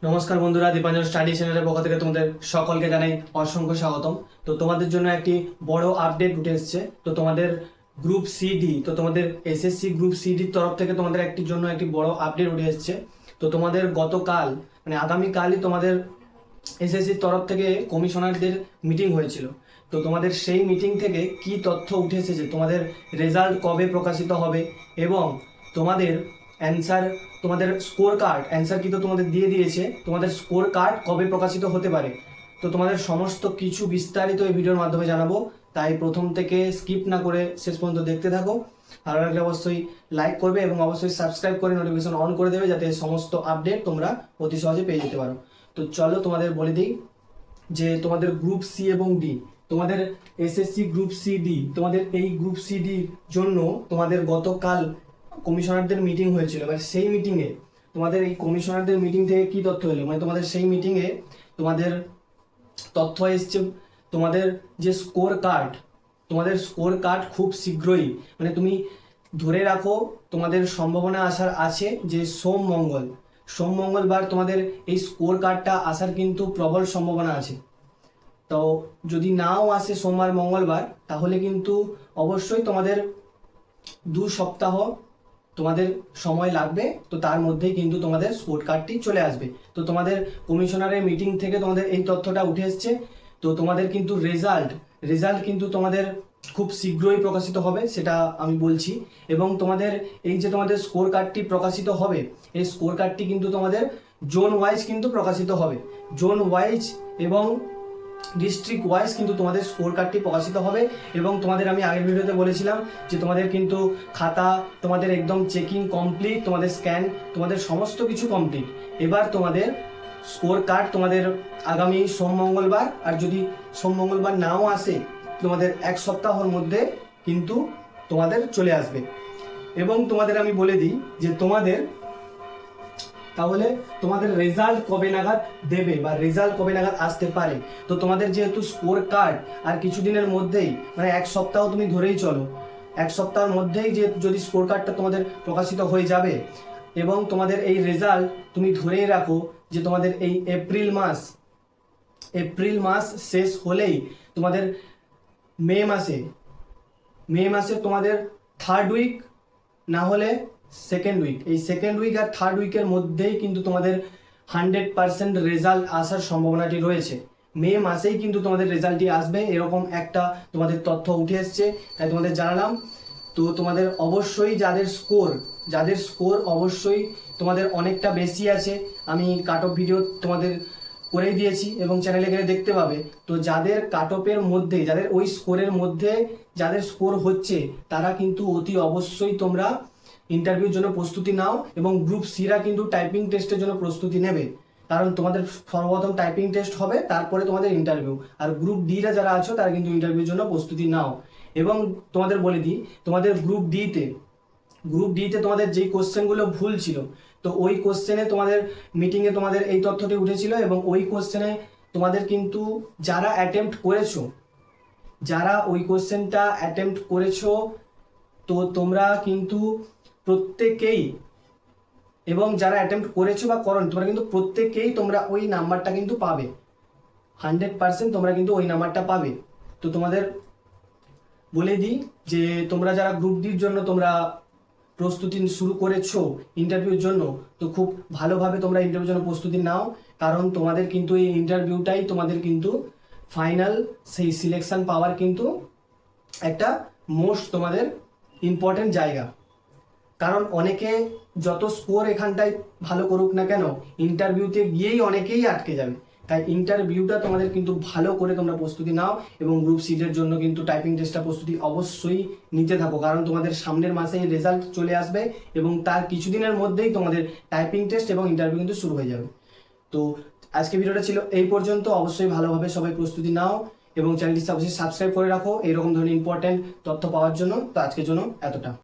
নমস্কার বন্ধুরা, দীপাঞ্জন স্টাডি চ্যানেলের পক্ষ থেকে তোমাদের সকলকে জানাই অসংখ্য স্বাগতম। তো তোমাদের জন্য একটি বড় আপডেট উঠে এসেছে। তো তোমাদের গ্রুপ সিডি, তো তোমাদের এসএসসি গ্রুপ সিডির তরফ থেকে তোমাদের একটি বড় আপডেট উঠে এসেছে। তো তোমাদের গতকাল মানে আগামীকালই তোমাদের এসএসসির তরফ থেকে কমিশনারদের মিটিং হয়েছিল। তো তোমাদের সেই মিটিং থেকে কি তথ্য উঠে এসেছে, তোমাদের রেজাল্ট কবে প্রকাশিত হবে এবং তোমাদের অ্যান্সার, তোমাদের স্কোর কার্ড, অ্যান্সার কি তো তোমাদের দিয়ে দিয়েছে, তোমাদের স্কোর কার্ড কবে প্রকাশিত হতে পারে। তো তোমাদের সমস্ত কিছু বিস্তারিত এই ভিডিওর মাধ্যমে জানাবো, তাই প্রথম থেকে স্কিপ না করে শেষ পর্যন্ত দেখতে থাকো। ভালো লাগলে অবশ্যই লাইক করবে এবং অবশ্যই সাবস্ক্রাইব করে নোটিফিকেশন অন করে দেবে, যাতে সমস্ত আপডেট তোমরা অতি সহজে পেয়ে যেতে পারো। তো চলো তোমাদের বলে দিই যে তোমাদের গ্রুপ সি এবং ডি, তোমাদের এসএসসি গ্রুপ সি ডি, তোমাদের এই গ্রুপ সি ডির জন্য তোমাদের গতকাল কমিশনারদের মিটিং হয়েছিল। এবার সেই মিটিংয়ে তোমাদের এই কমিশনারদের মিটিং থেকে কি তথ্য এলো, মানে তোমাদের সেই মিটিংয়ে তোমাদের তথ্য এসছে তোমাদের যে স্কোর কার্ড, তোমাদের স্কোর কার্ড খুব শীঘ্রই, মানে তুমি ধরে রাখো তোমাদের সম্ভাবনা আসার আছে যে সোম মঙ্গলবার তোমাদের এই স্কোর কার্ডটা আসার কিন্তু প্রবল সম্ভাবনা আছে। তো যদি নাও আসে সোমবার মঙ্গলবার, তাহলে কিন্তু অবশ্যই তোমাদের 2 সপ্তাহ তোমাদের সময় লাগবে। তো তার মধ্যেই কিন্তু তোমাদের স্কোর কার্ডটি চলে আসবে। তো তোমাদের কমিশনারের মিটিং থেকে তোমাদের এই তথ্যটা উঠে এসছে। তো তোমাদের কিন্তু রেজাল্ট কিন্তু তোমাদের খুব শীঘ্রই প্রকাশিত হবে, সেটা আমি বলছি। এবং তোমাদের এই যে তোমাদের স্কোর কার্ডটি প্রকাশিত হবে, এই স্কোর কার্ডটি কিন্তু তোমাদের জোন ওয়াইজ কিন্তু প্রকাশিত হবে, জোন ওয়াইজ এবং ডিস্ট্রিক্ট ওয়াইজ কিন্তু তোমাদের স্কোর কার্ডটি প্রকাশিত হবে। এবং তোমাদের আমি আগের ভিডিওতে বলেছিলাম যে তোমাদের কিন্তু খাতা তোমাদের একদম চেকিং কমপ্লিট, তোমাদের স্ক্যান, তোমাদের সমস্ত কিছু কমপ্লিট। এবার তোমাদের স্কোর কার্ড তোমাদের আগামী সোম মঙ্গলবার, আর যদি সোম মঙ্গলবার নাও আসে তোমাদের 1 সপ্তাহের মধ্যে কিন্তু তোমাদের চলে আসবে। এবং তোমাদের আমি বলে দিই যে তাহলে তোমাদের রেজাল্ট কবে নাগাদ দেবে বা রেজাল্ট কবে নাগাদ আসতে পারে। তো তোমাদের যেহেতু স্কোর কার্ড আর কিছুদিনের মধ্যেই, মানে 1 সপ্তাহ তুমি ধরেই চলো, 1 সপ্তাহের মধ্যেই যে যদি স্কোর কার্ডটা তোমাদের প্রকাশিত হয়ে যাবে এবং তোমাদের এই রেজাল্ট তুমি ধরেই রাখো যে তোমাদের এই এপ্রিল মাস শেষ হলেই তোমাদের মে মাসে তোমাদের 3rd উইক না হলে 2nd উইক, এই 2nd উইক আর 3rd উইকের মধ্যেই কিন্তু তোমাদের 100% রেজাল্ট আসার সম্ভাবনাটি রয়েছে। মে মাসেই কিন্তু তোমাদের রেজাল্টটি আসবে, এরকম একটা তোমাদের তথ্য উঠে এসছে, তাই তোমাদের জানালাম। তো তোমাদের অবশ্যই যাদের স্কোর অবশ্যই তোমাদের অনেকটা বেশি আছে, আমি কাট অফ ভিডিও তোমাদের করেই দিয়েছি এবং চ্যানেলে গেলে দেখতে পাবে। তো যাদের কাট অফের মধ্যে, যাদের ওই স্কোরের মধ্যে যাদের স্কোর হচ্ছে, তারা কিন্তু অতি অবশ্যই তোমরা ইন্টারভিউর জন্য প্রস্তুতি নাও। এবং গ্রুপ সিরা কিন্তু টাইপিং টেস্টের জন্য প্রস্তুতি নেবে, কারণ তোমাদের সর্বপ্রথম টাইপিং টেস্ট হবে, তারপরে তোমাদের ইন্টারভিউ। আর গ্রুপ ডিরা যারা আছো তারা কিন্তু ইন্টারভিউর জন্য প্রস্তুতি নাও। এবং তোমাদের বলে দিই, তোমাদের গ্রুপ ডিতে তোমাদের যেই কোশ্চেনগুলো ভুল ছিল, তো ওই কোশ্চেনে তোমাদের মিটিংয়ে তোমাদের এই তথ্যটি উঠেছিল। এবং ওই কোশ্চেনে তোমাদের কিন্তু যারা ওই কোশ্চেনটা অ্যাটেম্প্ট করেছো, তো তোমরা কিন্তু প্রত্যেকেই, এবং যারা অ্যাটেম্প্ট করেছো বা করনি, তোমরা কিন্তু প্রত্যেকেই তোমরা ওই নাম্বারটা কিন্তু পাবে, 100% তোমরা কিন্তু ওই নাম্বারটা পাবে। তো তোমাদের বলে দিই যে তোমরা যারা গ্রুপ ডির জন্য তোমরা প্রস্তুতি শুরু করেছো ইন্টারভিউর জন্য, তো খুব ভালোভাবে তোমরা ইন্টারভিউর জন্য প্রস্তুতি নাও, কারণ তোমাদের কিন্তু এই ইন্টারভিউটাই তোমাদের কিন্তু ফাইনাল সেই সিলেকশন পাওয়ার কিন্তু একটা মোস্ট তোমাদের ইম্পর্টেন্ট জায়গা। কারণ অনেকে যত স্কোর এখানটায় ভালো করুক না কেন, ইন্টারভিউতে গিয়েই অনেকেই আটকে যাবে। তাই ইন্টারভিউটা তোমাদের কিন্তু ভালো করে তোমরা প্রস্তুতি নাও এবং গ্রুপ সিটের জন্য কিন্তু টাইপিং টেস্টটা প্রস্তুতি অবশ্যই নিতে থাকো, কারণ তোমাদের সামনের মাসেই রেজাল্ট চলে আসবে এবং তার কিছুদিনের মধ্যেই তোমাদের টাইপিং টেস্ট এবং ইন্টারভিউ কিন্তু শুরু হয়ে যাবে। তো আজকে ভিডিওটা ছিল এই পর্যন্ত। অবশ্যই ভালোভাবে সবাই প্রস্তুতি নাও এবং চ্যানেলটি অবশ্যই সাবস্ক্রাইব করে রাখো এরকম ধরনের ইম্পর্টেন্ট তথ্য পাওয়ার জন্য। তো আজকের জন্য এতটা।